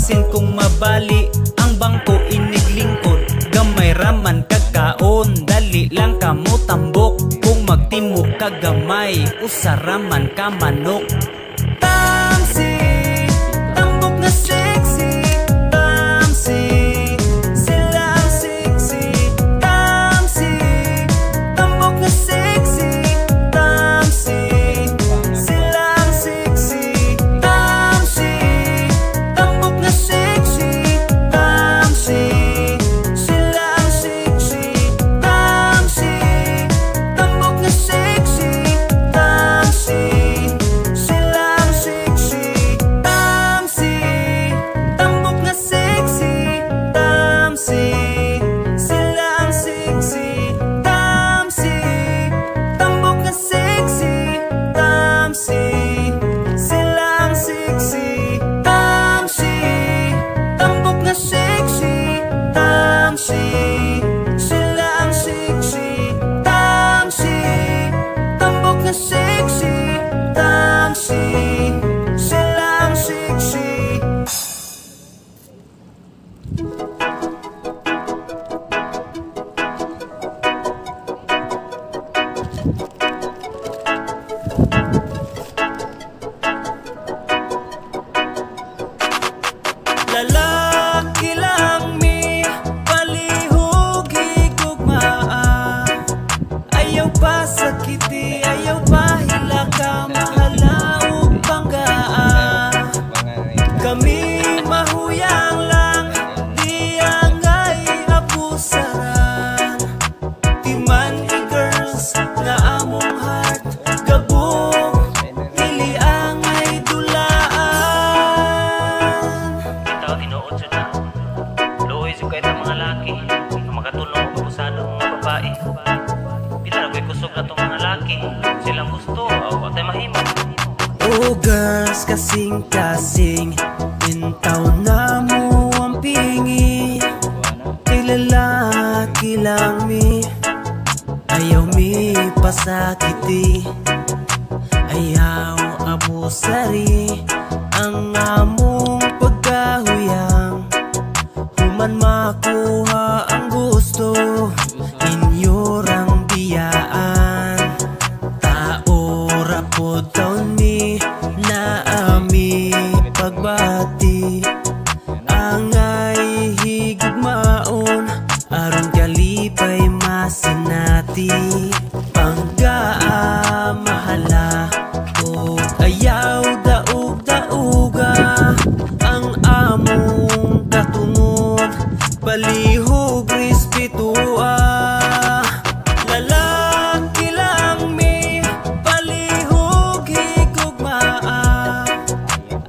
basin kung mabali ang bangko iniglingkod. Gamay raman kagkaon, dali lang kamo tambok. Kung magtimok kagamay, usaraman ka manok. Tamsi, tambok na sexy. Tamsi, sila ang sexy. Tamsi, tambok na sexy. Tamsi, sila ang sexy. Tamsi, tambok na sexy. Tamsi, sila ang sexy. Tamsi, tambok na sexy. Tamsi, sila ang sexy. Tamsi, tambok na sexy. Tamsi, sila ang sexy. Tamsi, tambok na sexy. Tamsi, sila ang sexy. Tamsi, tambok na sexy. Tamsi, sila ang sexy. Tamsi, tambok na sexy. Tamsi, sila ang sexy. Lalaki lang mi palihog higugmaa. Ayaw pa sakiti, ayaw pa hilaka, mahalaog banggaa. Kami mahuyang lang, di angay apusaran. Timan girls na among heart, gabog, dili angay dulaan. Ikaw tinuod sa na luoy sa kahit ng mga laki makatulong o kabusado ng mga babae. Pila na ko'y kusog na itong mga laki, silang gusto o atay mahimo. Oh girls, kasing-kasing, intaw na mo ang pingi. Kay lalaki lang mi, ayaw mi pasakiti. Ayaw abusari ang among pagkahuyang. Human makuha ang gusto, inyorang biyaan. Tao rapod taon mi, na ami pagbati. Angay higugmaon, aron kalipay masinati. Panggaa mahala, o ayaw daog-daoga. Ang among katungod, palihog respetua. Lalaki lang mi palihog higugmaa.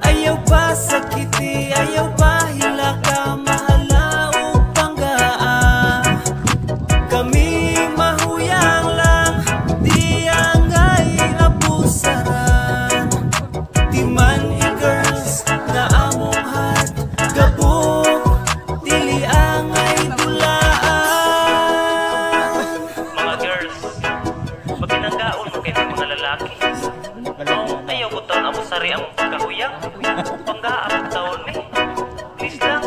Ayaw pa sakiti, ayaw pa hilaka, mahalaog banggaa. Kami mahuyang lang, di angay apusaran. Timan girls na among heart, gabog, dili angay dulaan. Mga girls, pag pinanggaon mo kayo ng mga lalaki, ayaw ko taon abusari ang pagkahuyang. Panggaan taon eh, please lang.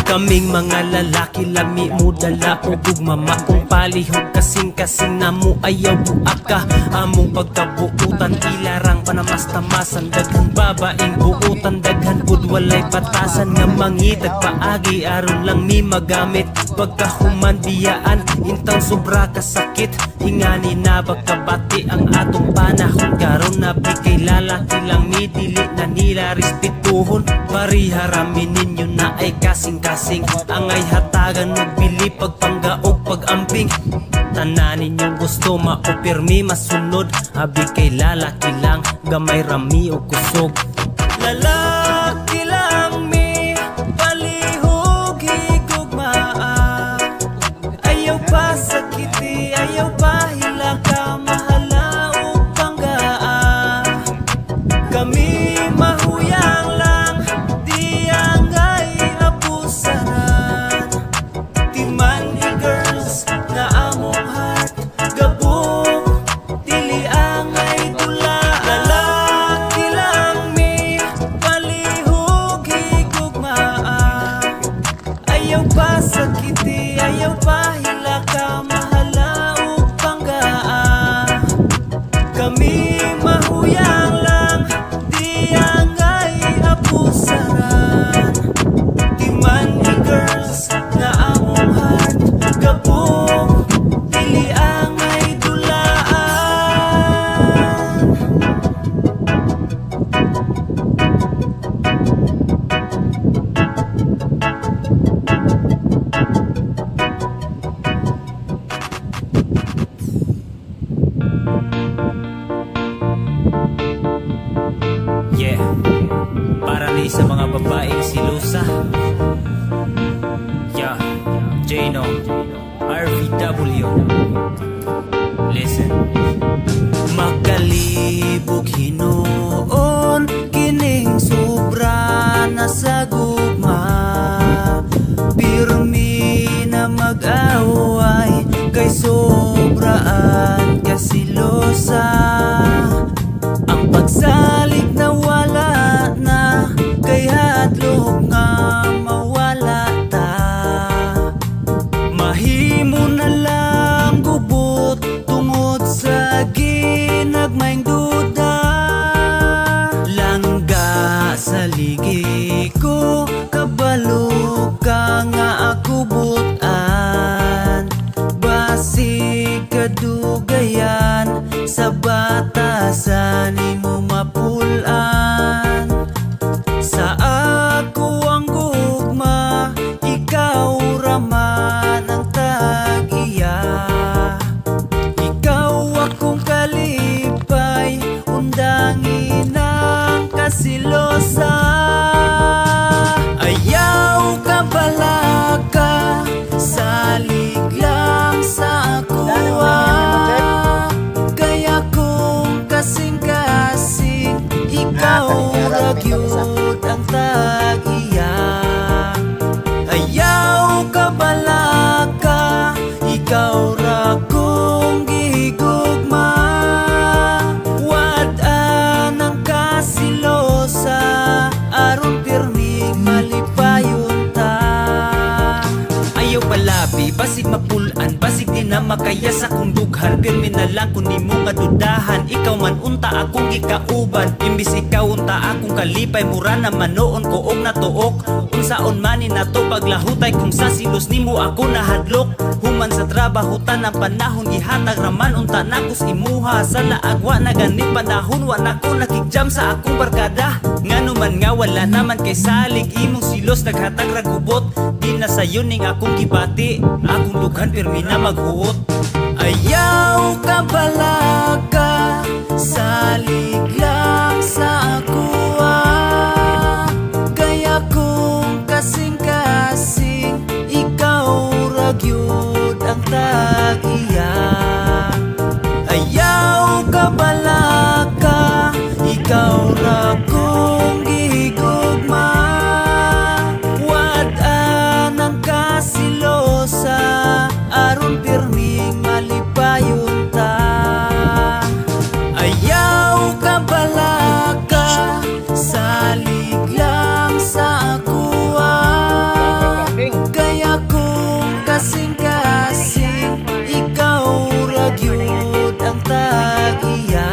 Kaming mga lalaki lami mo dala o gugmama. Kung palihog kasing-kasing na mo ayaw buaka. Among pagkabuutan ilarang panamas-tamasan. Daghan babaeng buutan, daghan pud walay patasan. Nga mangitag paagi aron lang mi magamit. Pagkahuman biyaan, intang sobra kasakit. Hingani na pagkabati ang atong panahon. Karon na kay lalaki lang mi, dili na nila respetuhon. Pariharami ninyo na ay kasing-kasing. Angay hatagan mo bili pagpanggaog pag-amping. Tanan ninyong gusto maupirmi masunod. Abi kay lalaki lang, gamay rami o kusog. Lalaki lang mi palihog higugmaa. Ayaw pa sakiti, ayaw pa hilaka, mahalaog banggaa. Kami mahuyang lang, di angay apusaran. Timan girls na among heart, gabog, dili angay dulaan. Lalaki lang mi Ani sa mga babaeng silusa. Yeah, Jano, RVW. Listen. Makalibog hinuon kining sobra na sa gugma. Pirmi na mag-away kay sobraan kasilosa. Ang pagsalik na wala na kay hadlok nga mawala ta. Mahimo na lang gubot tungod sa ginagmayng duda. Langga sa ligi ko kabalo ka nga ako butan. Basig kadugayan sa batasan nimo mapulan. Sa ako ang gugma, ikaw raman ang tag-iya. Ikaw akong kalipay, undangin ang kasilosa. Ayaw ka balaka, salig lang sa ako. Kaya kung kasing-kasing, ikaw ragyod ang tag-iya. Ayaw ka balaka, ikaw ra kong gihigugma. Wad-an ang kasilosa, aron pirmig malipayon ta. Ayaw palabi, basig mapulan, basig di na makaya sa kong dughan. Pirmi na lang kung di mo nga dudahan, ikaw man unta akong gikauban. Imbis ikaw unta akong kalipay, mura na manoon ko og natuok. Unsaon mani na to paglahutay, kung sa silos nimo ako nahadlok. Human sa trabaho tan ang panahon, gihatag raman unta nakos imuha. Sa laagwa na ganit panahon, wa na ko nakigjam sa akong barkada. Ngano man nga wala naman kay salig, imong silos naghatag ra gubot. Di na sayo ning akong gibati, akong lughan pirmi na maghuot. Ayaw ka balaka, salig lang sa ako. Kaya kung kasing-kasing, ikaw ragyod ang tag-iya. Ayaw ka balaka, ikaw ra kong gihigugma. Wad-an ang kasilosa, aron pirming malipayon ta. Ayaw ka balaka, salig lang sa ako. Kaya kung kasing-kasing, ikaw ragyod ang tag-iya.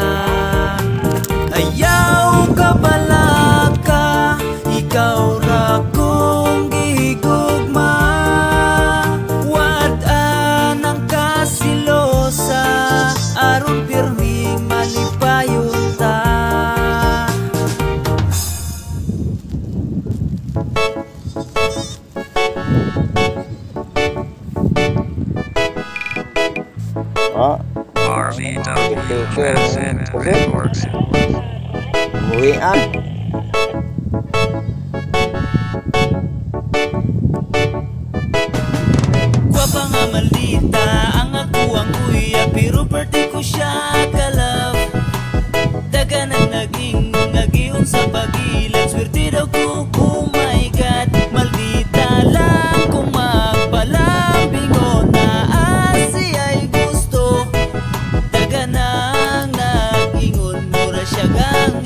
Ayaw ka balaka, ikaw ra kong gihigugma. Wad-an ang kasilosa, aron pirming malipayon ta. RVW Medicine Networks. Uwian. Gwapa nga malita, ang ako ang kuya, pero perti ko siya kalab. Daga nang naging ngagion sa pagilan, swerte daw ko, oh my God. Maldita lang kung magpalambingon na asi ay gusto. Daga nang nagingon, mura siya gang